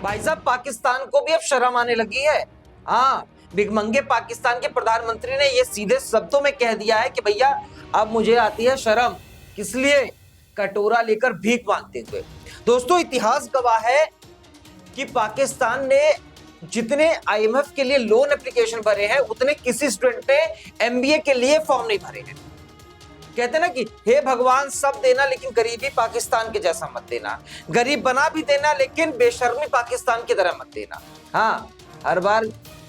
भाई साहब, पाकिस्तान को भी अब शर्म आने लगी है। हाँ, भिखमंगे पाकिस्तान के प्रधानमंत्री ने ये सीधे शब्दों में कह दिया है कि भैया अब मुझे आती है शर्म। किस लिए? कटोरा लेकर भीख मांगते हुए। दोस्तों, इतिहास गवाह है कि पाकिस्तान ने जितने आईएमएफ के लिए लोन एप्लीकेशन भरे हैं उतने किसी स्टूडेंट ने एमबीए के लिए फॉर्म नहीं भरे हैं। कहते ना कि हे भगवान सब देना लेकिन गरीबी पाकिस्तान के जैसा मत देना, गरीब बना भी देना लेकिन बेशर्मी पाकिस्तान की तरह मत देना। हाँ, हर बार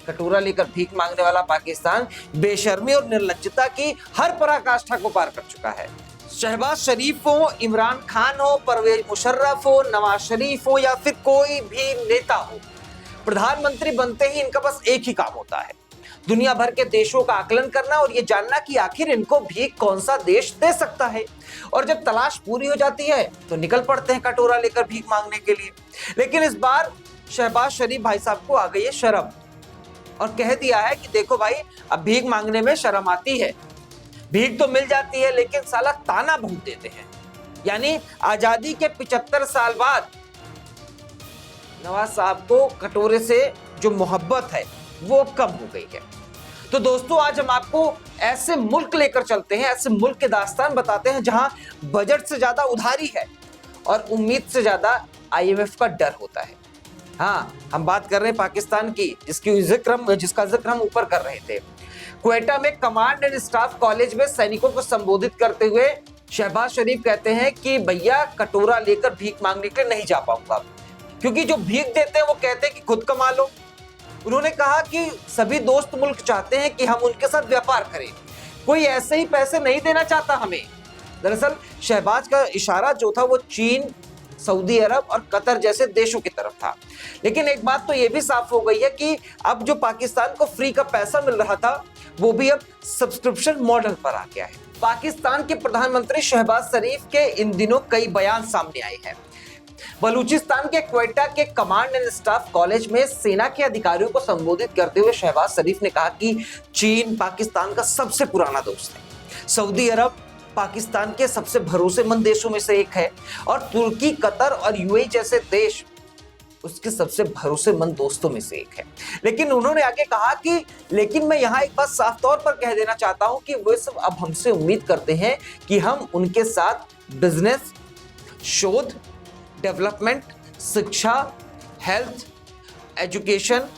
कटोरा लेकर भीख मांगने वाला पाकिस्तान बेशर्मी और निर्लज्जता की हर पराकाष्ठा को पार कर चुका है। शहबाज शरीफ हो, इमरान खान हो, परवेज मुशर्रफ हो, नवाज शरीफ हो या फिर कोई भी नेता हो, प्रधानमंत्री बनते ही इनका बस एक ही काम होता है, दुनिया भर के देशों का आकलन करना और ये जानना कि आखिर इनको भीख कौन सा देश दे सकता है। और जब तलाश पूरी हो जाती है तो निकल पड़ते हैं कटोरा लेकर भीख मांगने के लिए। लेकिन इस बार शहबाज शरीफ भाई साहब को आ गई है शर्म और कह दिया है कि देखो भाई, अब भीख मांगने में शर्म आती है। भीख तो मिल जाती है लेकिन साला ताना बहुत देते हैं। यानी आजादी के 75 साल बाद नवाज साहब को कटोरे से जो मोहब्बत है वो कम हो गई है। तो दोस्तों, आज हम आपको ऐसे मुल्क लेकर चलते हैं, ऐसे मुल्क के दास्तान बताते हैं जहां बजट से ज्यादा उधारी है और उम्मीद से ज्यादा आईएमएफ का डर होता है। हाँ, हम बात कर रहे हैं पाकिस्तान की, जिसका जिक्र हम ऊपर कर रहे थे। क्वेटा में कमांड एंड स्टाफ कॉलेज में सैनिकों को संबोधित करते हुए शहबाज शरीफ कहते हैं कि भैया कटोरा लेकर भीख मांगने के लिए नहीं जा पाऊंगा, क्योंकि जो भीख देते हैं वो कहते हैं कि खुद कमा लो। उन्होंने कहा कि सभी दोस्त मुल्क चाहते हैं कि हम उनके साथ व्यापार करें, कोई ऐसे ही पैसे नहीं देना चाहता हमें। दरअसल शहबाज का इशारा जो था वो चीन, सऊदी अरब और कतर जैसे देशों की तरफ था। लेकिन एक बात तो ये भी साफ हो गई है कि अब जो पाकिस्तान को फ्री का पैसा मिल रहा था वो भी अब सब्सक्रिप्शन मॉडल पर आ गया है। पाकिस्तान के प्रधानमंत्री शहबाज शरीफ के इन दिनों कई बयान सामने आए हैं। बलूचिस्तान के क्वेटा के कमांड एंड स्टाफ कॉलेज में सेना के अधिकारियों को संबोधित करते हुए शहबाज शरीफ ने कहा कि चीन पाकिस्तान का सबसे पुराना दोस्त है, सऊदी अरब पाकिस्तान के सबसे भरोसेमंद देशों में से एक है और तुर्की, कतर और यूएई जैसे देश उसके सबसे भरोसेमंद दोस्तों में से एक है। लेकिन उन्होंने आगे कहा कि लेकिन मैं यहाँ एक बात साफ तौर पर कह देना चाहता हूं कि वे सब अब हमसे उम्मीद करते हैं कि हम उनके साथ बिजनेस, शोध, डेवलपमेंट, शिक्षा, हेल्थ, एजुकेशन,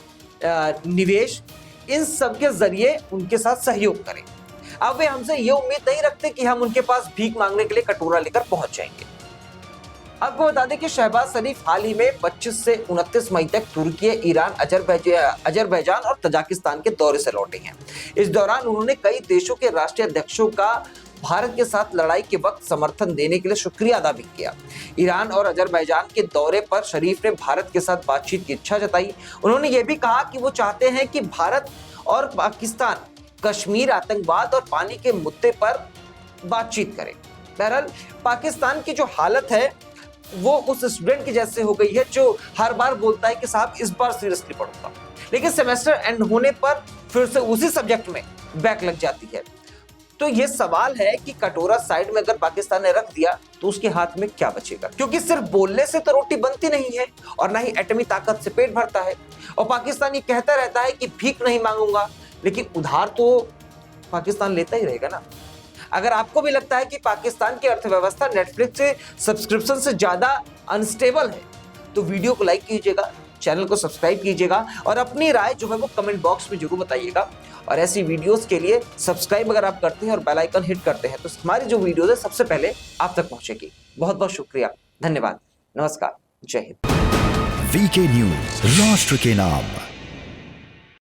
निवेश, इन सब के जरिए उनके साथ सहयोग करें। अब वे हमसे ये उम्मीद नहीं रखते कि हम उनके पास भीख मांगने के लिए कटोरा लेकर पहुंच जाएंगे। आपको बता दें कि शहबाज शरीफ हाल ही में 25 से 29 मई तक तुर्की, ईरान, अजरबैजान और तजाकिस्तान के दौरे से लौटे हैं। इस दौरान उन्होंने कई देशों के राष्ट्रीय अध्यक्षों का भारत के साथ लड़ाई के वक्त समर्थन देने के लिए शुक्रिया अदा भी किया। ईरान और अजरबैजान के दौरे पर शरीफ ने भारत के साथ बातचीत की इच्छा जताई। उन्होंने ये भी कहा कि वो चाहते हैं कि भारत और पाकिस्तान कश्मीर, आतंकवाद और पानी के मुद्दे पर बातचीत करें। बहरहाल, पाकिस्तान की जो हालत है वो उस स्टूडेंट की जैसे हो गई है जो हर बार बोलता है कि साहब इस बार सीरियसली पढ़ूंगा, लेकिन सेमेस्टर एंड होने पर फिर से उसी सब्जेक्ट में बैक लग जाती है। तो ये सवाल है कि कटोरा साइड में अगर पाकिस्तान ने रख दिया तो उसके हाथ में क्या बचेगा, क्योंकि सिर्फ बोलने से तो रोटी बनती नहीं है और ना ही एटमी ताकत से पेट भरता है। और पाकिस्तान ये कहता रहता है कि भीख नहीं मांगूंगा, लेकिन उधार तो पाकिस्तान लेता ही रहेगा ना। अगर आपको भी लगता है कि पाकिस्तान की अर्थव्यवस्था नेटफ्लिक्स से सब्सक्रिप्शन से ज्यादा अनस्टेबल है तो वीडियो को लाइक कीजिएगा, चैनल को सब्सक्राइब कीजिएगा और अपनी राय जो है वो कमेंट बॉक्स में जरूर बताइएगा। और ऐसी वीडियोस के लिए सब्सक्राइब अगर आप करते हैं और बेल आइकन हिट करते हैं तो हमारी जो वीडियोस है सबसे पहले आप तक पहुंचेगी। बहुत बहुत शुक्रिया, धन्यवाद, नमस्कार, जय हिंद। वीके न्यूज, राष्ट्र के नाम।